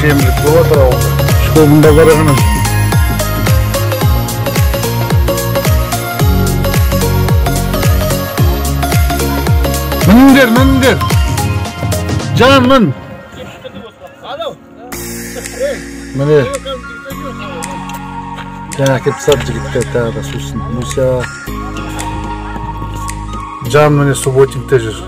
жемілік болып жатыр ауылда. Школында қарағанам. Мініңдер. Can mін. Міне. Жаңа кеп сап жігіттер тағы да сусын. Мұса. Can міне субботингте жүр.